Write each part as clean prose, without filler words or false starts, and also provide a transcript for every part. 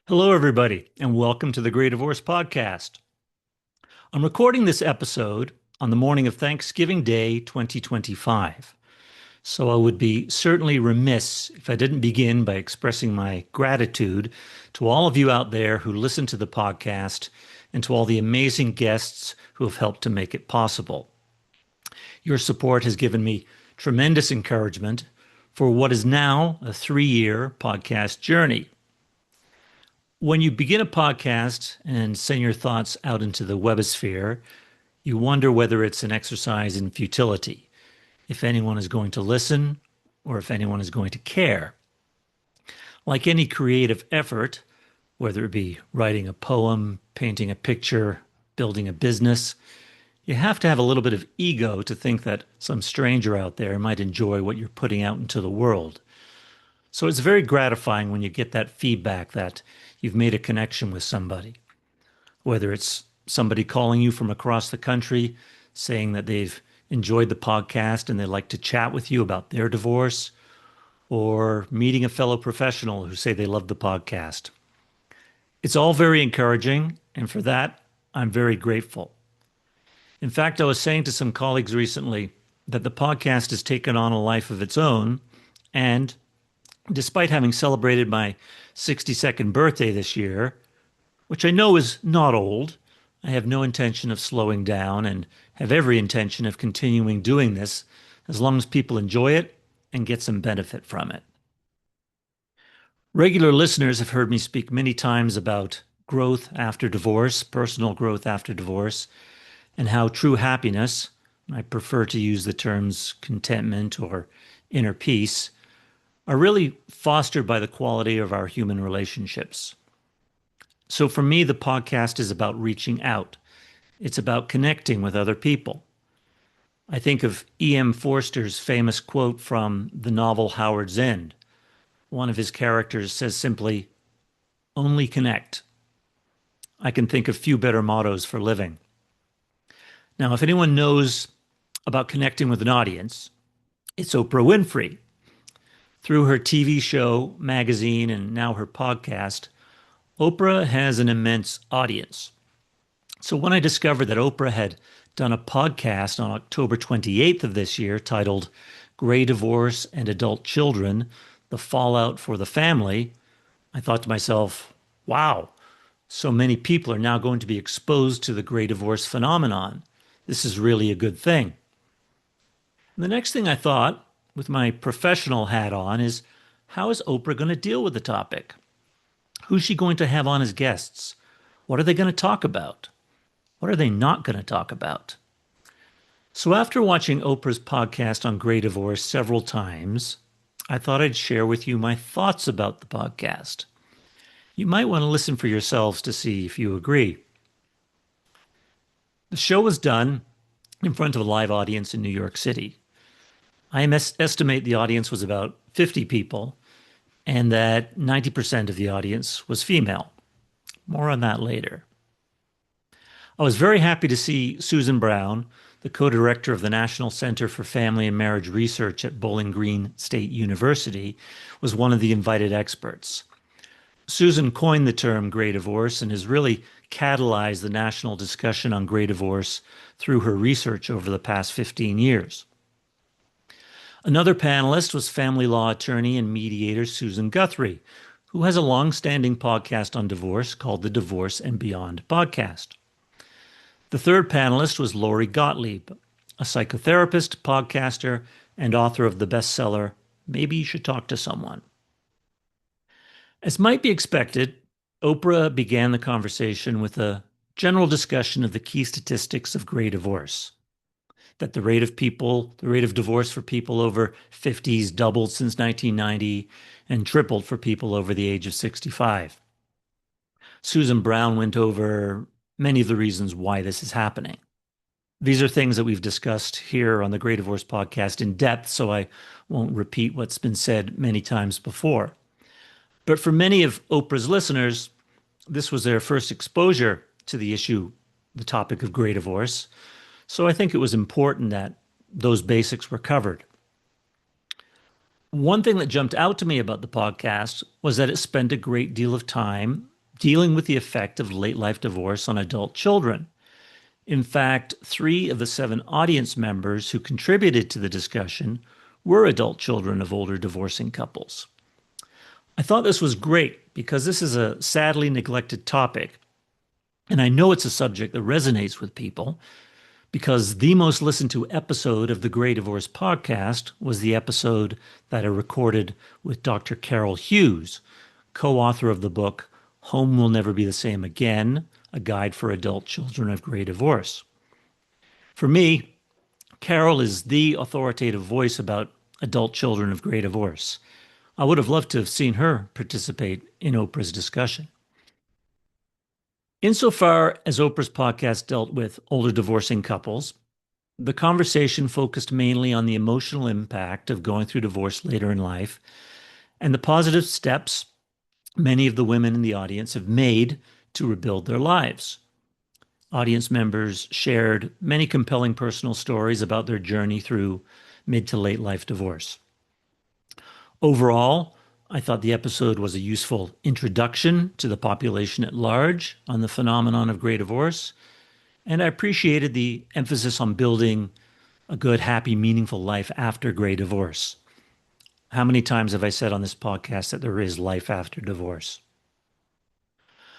Hello, everybody, and welcome to the Great Divorce Podcast. I'm recording this episode on the morning of Thanksgiving Day 2025. So I would be certainly remiss if I didn't begin by expressing my gratitude to all of you out there who listen to the podcast and to all the amazing guests who have helped to make it possible. Your support has given me tremendous encouragement for what is now a 3-year podcast journey. When you begin a podcast and send your thoughts out into the webosphere, you wonder whether it's an exercise in futility, if anyone is going to listen or if anyone is going to care. Like any creative effort, whether it be writing a poem, painting a picture, building a business, you have to have a little bit of ego to think that some stranger out there might enjoy what you're putting out into the world. So it's very gratifying when you get that feedback that you've made a connection with somebody, whether it's somebody calling you from across the country saying that they've enjoyed the podcast and they'd like to chat with you about their divorce, or meeting a fellow professional who say they love the podcast. It's all very encouraging, and for that, I'm very grateful. In fact, I was saying to some colleagues recently that the podcast has taken on a life of its own, and despite having celebrated my 62nd birthday this year, which I know is not old, I have no intention of slowing down and have every intention of continuing doing this as long as people enjoy it and get some benefit from it. Regular listeners have heard me speak many times about growth after divorce, personal growth after divorce, and how true happiness, I prefer to use the terms contentment or inner peace, are really fostered by the quality of our human relationships. So for me, the podcast is about reaching out. It's about connecting with other people. I think of E.M. Forster's famous quote from the novel Howard's End. One of his characters says simply, "Only connect." I can think of few better mottos for living. Now, if anyone knows about connecting with an audience, it's Oprah Winfrey. Through her TV show, magazine, and now her podcast, Oprah has an immense audience. So when I discovered that Oprah had done a podcast on October 28th of this year titled Gray Divorce and Adult Children, The Fallout for the Family, I thought to myself, wow, so many people are now going to be exposed to the gray divorce phenomenon. This is really a good thing. And the next thing I thought, with my professional hat on, is how is Oprah going to deal with the topic? Who's she going to have on as guests? What are they going to talk about? What are they not going to talk about? So after watching Oprah's podcast on gray divorce several times, I thought I'd share with you my thoughts about the podcast. You might want to listen for yourselves to see if you agree. The show was done in front of a live audience in New York City. I estimate the audience was about 50 people and that 90% of the audience was female. More on that later. I was very happy to see Susan Brown, the co-director of the National Center for Family and Marriage Research at Bowling Green State University, was one of the invited experts. Susan coined the term gray divorce and has really catalyzed the national discussion on gray divorce through her research over the past 15 years. Another panelist was family law attorney and mediator Susan Guthrie, who has a long-standing podcast on divorce called the Divorce and Beyond podcast. The third panelist was Lori Gottlieb, a psychotherapist, podcaster, and author of the bestseller, Maybe You Should Talk to Someone. As might be expected, Oprah began the conversation with a general discussion of the key statistics of gray divorce. That the rate of divorce for people over 50s doubled since 1990 and tripled for people over the age of 65. Susan Brown went over many of the reasons why this is happening. These are things that we've discussed here on the Gray Divorce podcast in depth, so I won't repeat what's been said many times before. But for many of Oprah's listeners, this was their first exposure to the issue, the topic of gray divorce. So I think it was important that those basics were covered. One thing that jumped out to me about the podcast was that it spent a great deal of time dealing with the effect of late life divorce on adult children. In fact, 3 of the 7 audience members who contributed to the discussion were adult children of older divorcing couples. I thought this was great because this is a sadly neglected topic, and I know it's a subject that resonates with people because the most listened to episode of the Grey Divorce podcast was the episode that I recorded with Dr. Carol Hughes, co-author of the book Home Will Never Be the Same Again, a guide for adult children of grey divorce. For me, Carol is the authoritative voice about adult children of grey divorce. I would have loved to have seen her participate in Oprah's discussion. Insofar as Oprah's podcast dealt with older divorcing couples, the conversation focused mainly on the emotional impact of going through divorce later in life and the positive steps many of the women in the audience have made to rebuild their lives. Audience members shared many compelling personal stories about their journey through mid to late life divorce. Overall, I thought the episode was a useful introduction to the population at large on the phenomenon of grey divorce, and I appreciated the emphasis on building a good, happy, meaningful life after grey divorce. How many times have I said on this podcast that there is life after divorce?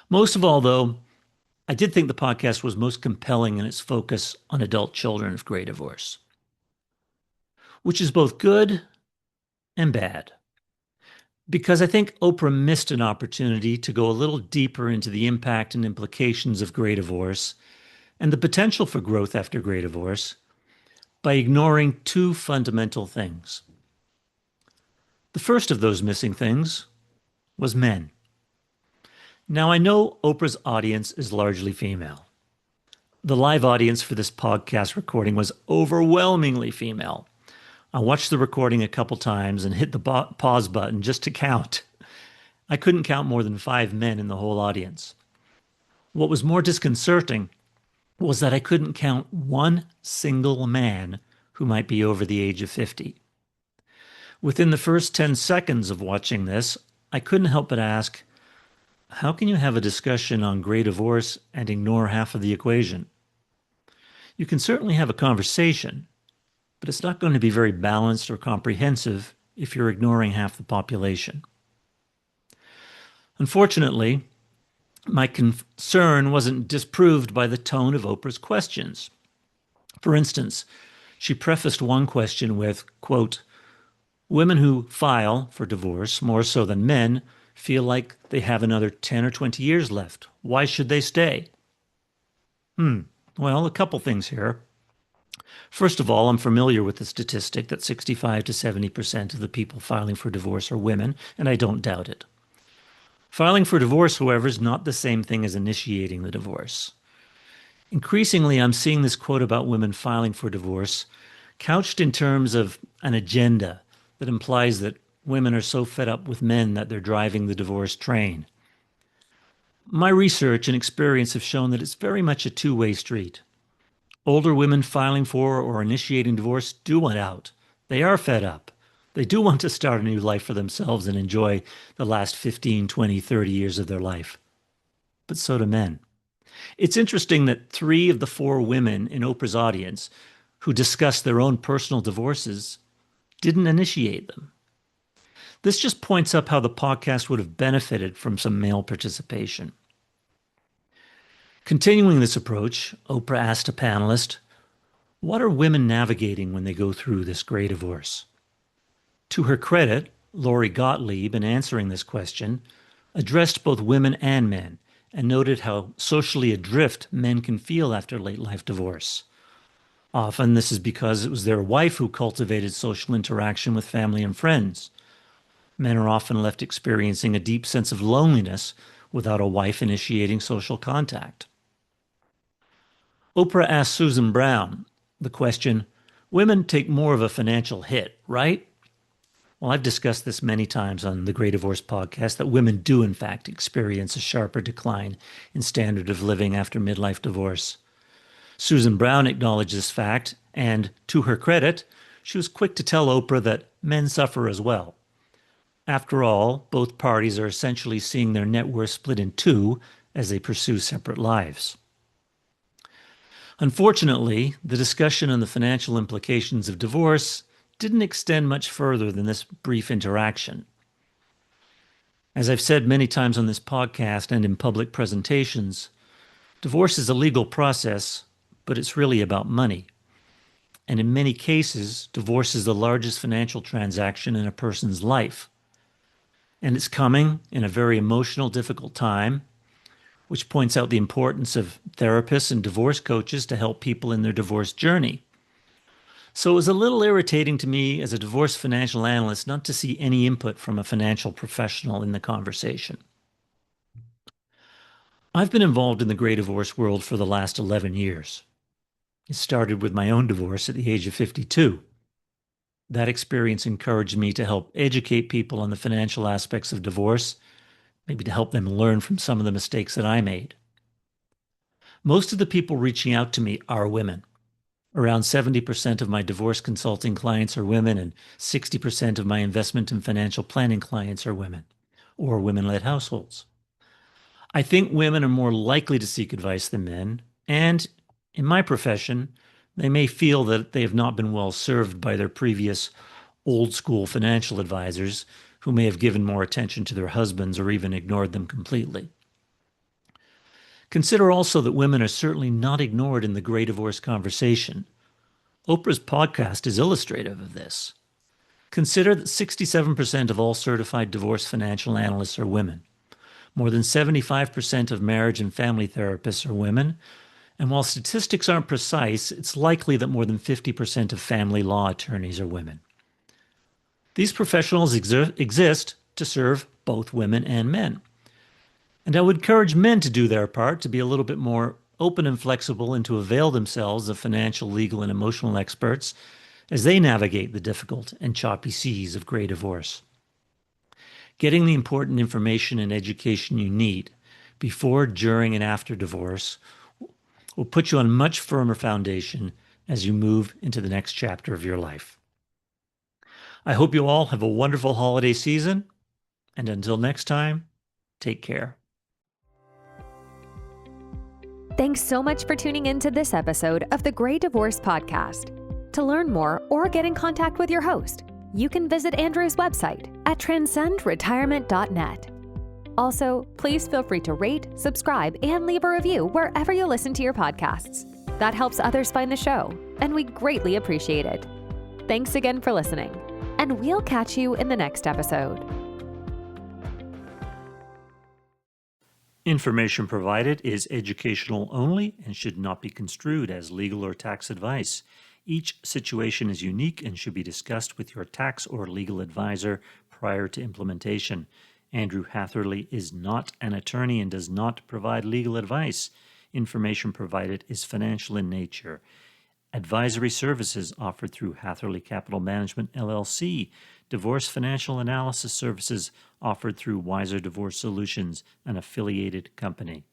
Most of all, though, I did think the podcast was most compelling in its focus on adult children of grey divorce, which is both good and bad. Because I think Oprah missed an opportunity to go a little deeper into the impact and implications of grey divorce and the potential for growth after grey divorce by ignoring 2 fundamental things. The first of those missing things was men. Now, I know Oprah's audience is largely female. The live audience for this podcast recording was overwhelmingly female. I watched the recording a couple times and hit the pause button just to count. I couldn't count more than 5 men in the whole audience. What was more disconcerting was that I couldn't count one single man who might be over the age of 50. Within the first 10 seconds of watching this, I couldn't help but ask, how can you have a discussion on grey divorce and ignore half of the equation? You can certainly have a conversation, but it's not going to be very balanced or comprehensive if you're ignoring half the population. Unfortunately, my concern wasn't disproved by the tone of Oprah's questions. For instance, she prefaced one question with, quote, "Women who file for divorce, more so than men, feel like they have another 10 or 20 years left. Why should they stay?" Well, a couple things here. First of all, I'm familiar with the statistic that 65 to 70% of the people filing for divorce are women, and I don't doubt it. Filing for divorce, however, is not the same thing as initiating the divorce. Increasingly, I'm seeing this quote about women filing for divorce couched in terms of an agenda that implies that women are so fed up with men that they're driving the divorce train. My research and experience have shown that it's very much a two-way street. Older women filing for or initiating divorce do want out. They are fed up. They do want to start a new life for themselves and enjoy the last 15, 20, 30 years of their life. But so do men. It's interesting that 3 of the 4 women in Oprah's audience who discussed their own personal divorces didn't initiate them. This just points up how the podcast would have benefited from some male participation. Continuing this approach, Oprah asked a panelist, what are women navigating when they go through this grey divorce? To her credit, Lori Gottlieb, in answering this question, addressed both women and men and noted how socially adrift men can feel after late life divorce. Often this is because it was their wife who cultivated social interaction with family and friends. Men are often left experiencing a deep sense of loneliness without a wife initiating social contact. Oprah asked Susan Brown the question, women take more of a financial hit, right? Well, I've discussed this many times on the Grey Divorce podcast that women do, in fact, experience a sharper decline in standard of living after midlife divorce. Susan Brown acknowledged this fact, and to her credit, she was quick to tell Oprah that men suffer as well. After all, both parties are essentially seeing their net worth split in two as they pursue separate lives. Unfortunately, the discussion on the financial implications of divorce didn't extend much further than this brief interaction. As I've said many times on this podcast and in public presentations, divorce is a legal process, but it's really about money. And in many cases, divorce is the largest financial transaction in a person's life. And it's coming in a very emotional, difficult time, which points out the importance of therapists and divorce coaches to help people in their divorce journey. So it was a little irritating to me as a divorce financial analyst not to see any input from a financial professional in the conversation. I've been involved in the gray divorce world for the last 11 years. It started with my own divorce at the age of 52. That experience encouraged me to help educate people on the financial aspects of divorce, maybe to help them learn from some of the mistakes that I made. Most of the people reaching out to me are women. Around 70% of my divorce consulting clients are women, and 60% of my investment and financial planning clients are women, or women-led households. I think women are more likely to seek advice than men, and in my profession, they may feel that they have not been well served by their previous old-school financial advisors who may have given more attention to their husbands or even ignored them completely. Consider also that women are certainly not ignored in the gray divorce conversation. Oprah's podcast is illustrative of this. Consider that 67% of all certified divorce financial analysts are women. More than 75% of marriage and family therapists are women. And while statistics aren't precise, it's likely that more than 50% of family law attorneys are women. These professionals exist to serve both women and men. And I would encourage men to do their part, to be a little bit more open and flexible, and to avail themselves of financial, legal, and emotional experts as they navigate the difficult and choppy seas of gray divorce. Getting the important information and education you need before, during, and after divorce will put you on a much firmer foundation as you move into the next chapter of your life. I hope you all have a wonderful holiday season, and until next time, take care. Thanks so much for tuning in to this episode of the Gray Divorce Podcast. To learn more or get in contact with your host, you can visit Andrew's website at transcendretirement.net. Also, please feel free to rate, subscribe, and leave a review wherever you listen to your podcasts. That helps others find the show, and we'd greatly appreciate it. Thanks again for listening, and we'll catch you in the next episode. Information provided is educational only and should not be construed as legal or tax advice. Each situation is unique and should be discussed with your tax or legal advisor prior to implementation. Andrew Hatherley is not an attorney and does not provide legal advice. Information provided is financial in nature. Advisory services offered through Hatherley Capital Management, LLC. Divorce financial analysis services offered through Wiser Divorce Solutions, an affiliated company.